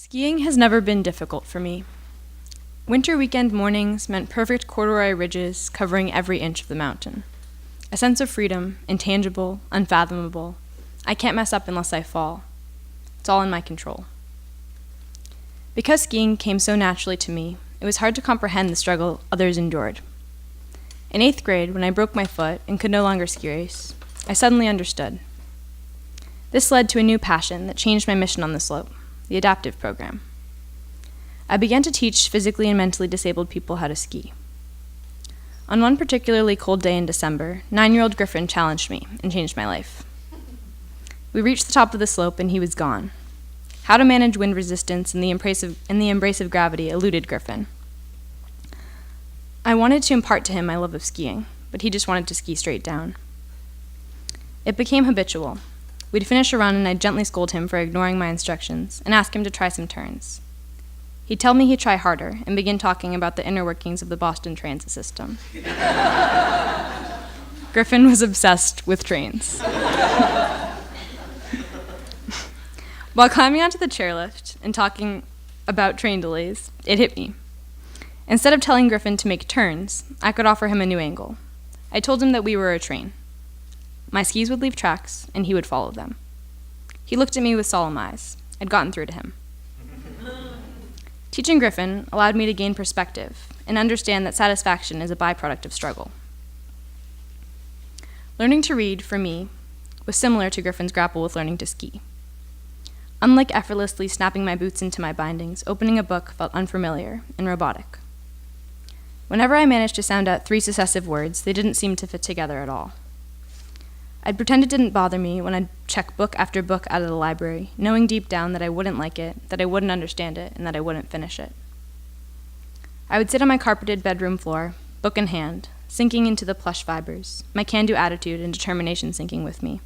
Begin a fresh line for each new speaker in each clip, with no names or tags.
Skiing has never been difficult for me. Winter weekend mornings meant perfect corduroy ridges covering every inch of the mountain. A sense of freedom, intangible, unfathomable. I can't mess up unless I fall. It's all in my control. Because skiing came so naturally to me, it was hard to comprehend the struggle others endured. In 8th grade, when I broke my foot and could no longer ski race, I suddenly understood. This led to a new passion that changed my mission on the slope, the adaptive program. I began to teach physically and mentally disabled people how to ski. On one particularly cold day in December, 9-year-old Griffin challenged me and changed my life. We reached the top of the slope and he was gone. How to manage wind resistance in the embrace of gravity eluded Griffin. I wanted to impart to him my love of skiing, but he just wanted to ski straight down. It became habitual. We'd finish a run and I'd gently scold him for ignoring my instructions and ask him to try some turns. He'd tell me he'd try harder and begin talking about the inner workings of the Boston transit system. Griffin was obsessed with trains. While climbing onto the chairlift and talking about train delays, it hit me. Instead of telling Griffin to make turns, I could offer him a new angle. I told him that we were a train. My skis would leave tracks, and he would follow them. He looked at me with solemn eyes. I'd gotten through to him. Teaching Griffin allowed me to gain perspective and understand that satisfaction is a byproduct of struggle. Learning to read, for me, was similar to Griffin's grapple with learning to ski. Unlike effortlessly snapping my boots into my bindings, opening a book felt unfamiliar and robotic. Whenever I managed to sound out 3 successive words, they didn't seem to fit together at all. I'd pretend it didn't bother me when I'd check book after book out of the library, knowing deep down that I wouldn't like it, that I wouldn't understand it, and that I wouldn't finish it. I would sit on my carpeted bedroom floor, book in hand, sinking into the plush fibers, my can-do attitude and determination sinking with me.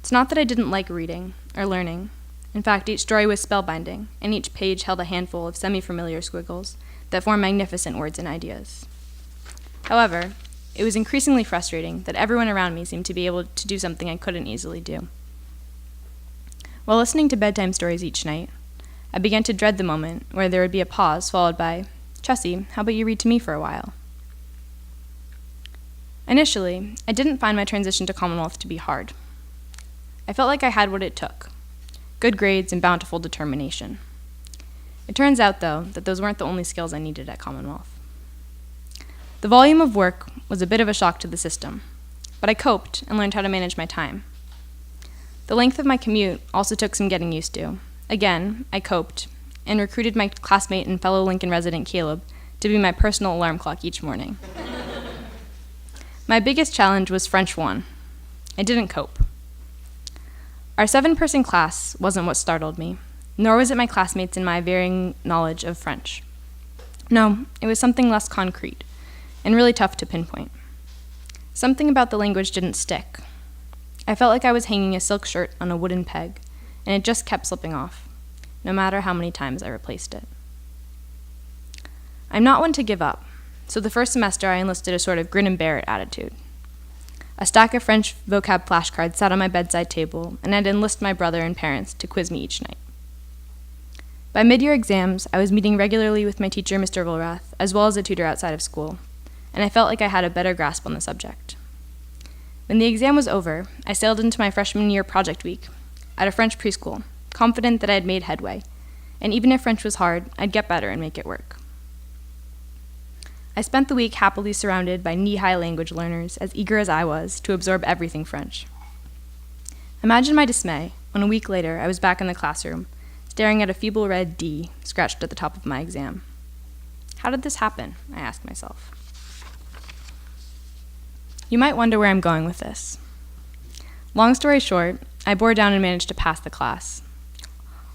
It's not that I didn't like reading or learning. In fact, each story was spellbinding, and each page held a handful of semi-familiar squiggles that form magnificent words and ideas. However, it was increasingly frustrating that everyone around me seemed to be able to do something I couldn't easily do. While listening to bedtime stories each night, I began to dread the moment where there would be a pause followed by, "Chessie, how about you read to me for a while?" Initially, I didn't find my transition to Commonwealth to be hard. I felt like I had what it took: good grades and bountiful determination. It turns out, though, that those weren't the only skills I needed at Commonwealth. The volume of work was a bit of a shock to the system, but I coped and learned how to manage my time. The length of my commute also took some getting used to. Again, I coped and recruited my classmate and fellow Lincoln resident Caleb to be my personal alarm clock each morning. My biggest challenge was French 1. I didn't cope. Our 7-person class wasn't what startled me, nor was it my classmates and my varying knowledge of French. No, it was something less concrete and really tough to pinpoint. Something about the language didn't stick. I felt like I was hanging a silk shirt on a wooden peg, and it just kept slipping off, no matter how many times I replaced it. I'm not one to give up, so the first semester I enlisted a sort of grin and bear it attitude. A stack of French vocab flashcards sat on my bedside table, and I'd enlist my brother and parents to quiz me each night. By mid-year exams, I was meeting regularly with my teacher, Mr. Volrath, as well as a tutor outside of school, and I felt like I had a better grasp on the subject. When the exam was over, I sailed into my freshman year project week at a French preschool, confident that I had made headway, and even if French was hard, I'd get better and make it work. I spent the week happily surrounded by knee-high language learners, as eager as I was to absorb everything French. Imagine my dismay when a week later I was back in the classroom, staring at a feeble red D scratched at the top of my exam. How did this happen? I asked myself. You might wonder where I'm going with this. Long story short, I bore down and managed to pass the class.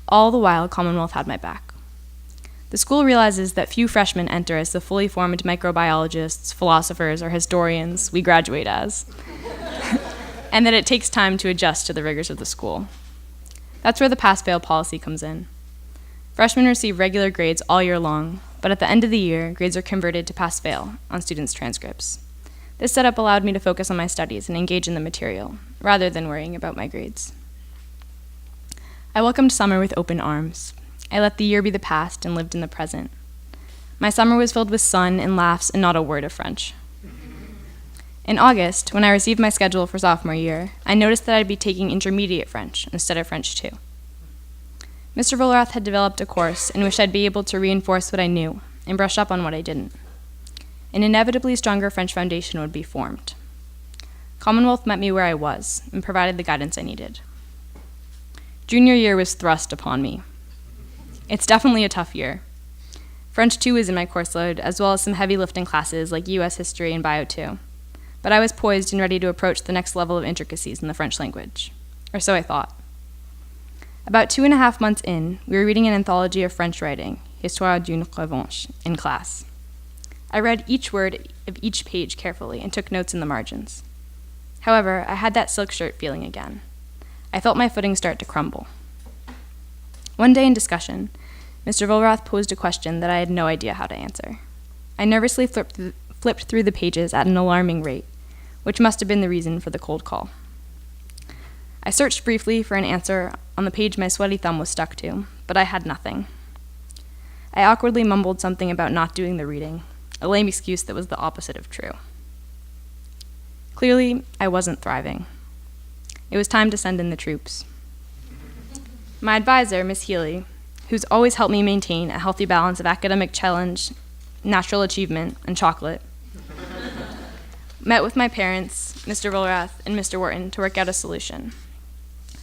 All the while, Commonwealth had my back. The school realizes that few freshmen enter as the fully formed microbiologists, philosophers, or historians we graduate as, and that it takes time to adjust to the rigors of the school. That's where the pass-fail policy comes in. Freshmen receive regular grades all year long, but at the end of the year, grades are converted to pass-fail on students' transcripts. This setup allowed me to focus on my studies and engage in the material, rather than worrying about my grades. I welcomed summer with open arms. I let the year be the past and lived in the present. My summer was filled with sun and laughs and not a word of French. In August, when I received my schedule for sophomore year, I noticed that I'd be taking intermediate French instead of French 2. Mr. Vollrath had developed a course in which I'd be able to reinforce what I knew and brush up on what I didn't. An inevitably stronger French foundation would be formed. Commonwealth met me where I was and provided the guidance I needed. Junior year was thrust upon me. It's definitely a tough year. French 2 is in my course load, as well as some heavy lifting classes like U.S. History and Bio 2. But I was poised and ready to approach the next level of intricacies in the French language. Or so I thought. About 2.5 months in, we were reading an anthology of French writing, Histoire d'une revanche, in class. I read each word of each page carefully and took notes in the margins. However, I had that silk shirt feeling again. I felt my footing start to crumble. One day in discussion, Mr. Vollrath posed a question that I had no idea how to answer. I nervously flipped through the pages at an alarming rate, which must have been the reason for the cold call. I searched briefly for an answer on the page my sweaty thumb was stuck to, but I had nothing. I awkwardly mumbled something about not doing the reading, a lame excuse that was the opposite of true. Clearly, I wasn't thriving. It was time to send in the troops. My advisor, Miss Healy, who's always helped me maintain a healthy balance of academic challenge, natural achievement, and chocolate, met with my parents, Mr. Vollrath, and Mr. Wharton to work out a solution.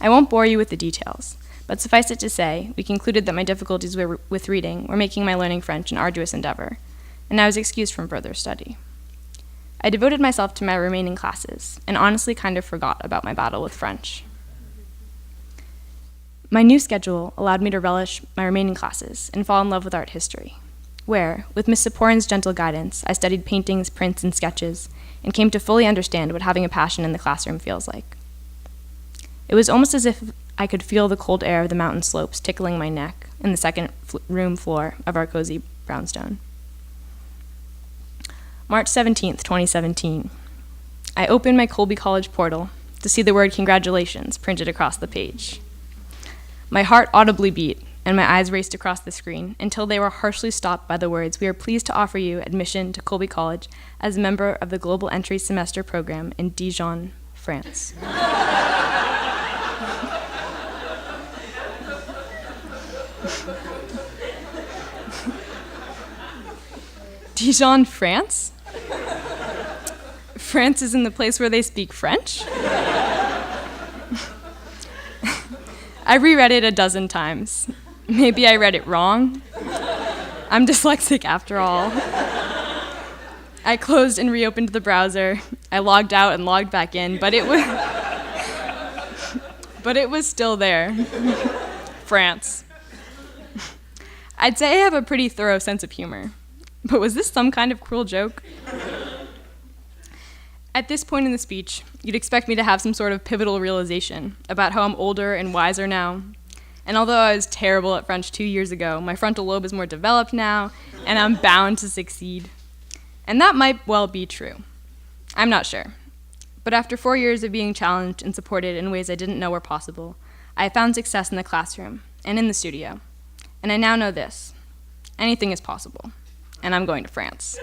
I won't bore you with the details, but suffice it to say, we concluded that my difficulties with reading were making my learning French an arduous endeavor, and I was excused from further study. I devoted myself to my remaining classes, and honestly kind of forgot about my battle with French. My new schedule allowed me to relish my remaining classes and fall in love with art history, where, with Miss Saporin's gentle guidance, I studied paintings, prints, and sketches, and came to fully understand what having a passion in the classroom feels like. It was almost as if I could feel the cold air of the mountain slopes tickling my neck in the second room floor of our cozy brownstone. March 17th, 2017. I opened my Colby College portal to see the word congratulations printed across the page. My heart audibly beat, and my eyes raced across the screen until they were harshly stopped by the words, "We are pleased to offer you admission to Colby College as a member of the Global Entry Semester Program in Dijon, France." Dijon, France? France is in the place where they speak French? I reread it a dozen times. Maybe I read it wrong. I'm dyslexic after all. I closed and reopened the browser. I logged out and logged back in, but it was still there. France. I'd say I have a pretty thorough sense of humor. But was this some kind of cruel joke? At this point in the speech, you'd expect me to have some sort of pivotal realization about how I'm older and wiser now. And although I was terrible at French 2 years ago, my frontal lobe is more developed now, and I'm bound to succeed. And that might well be true. I'm not sure. But after 4 years of being challenged and supported in ways I didn't know were possible, I found success in the classroom and in the studio. And I now know this: anything is possible. And I'm going to France.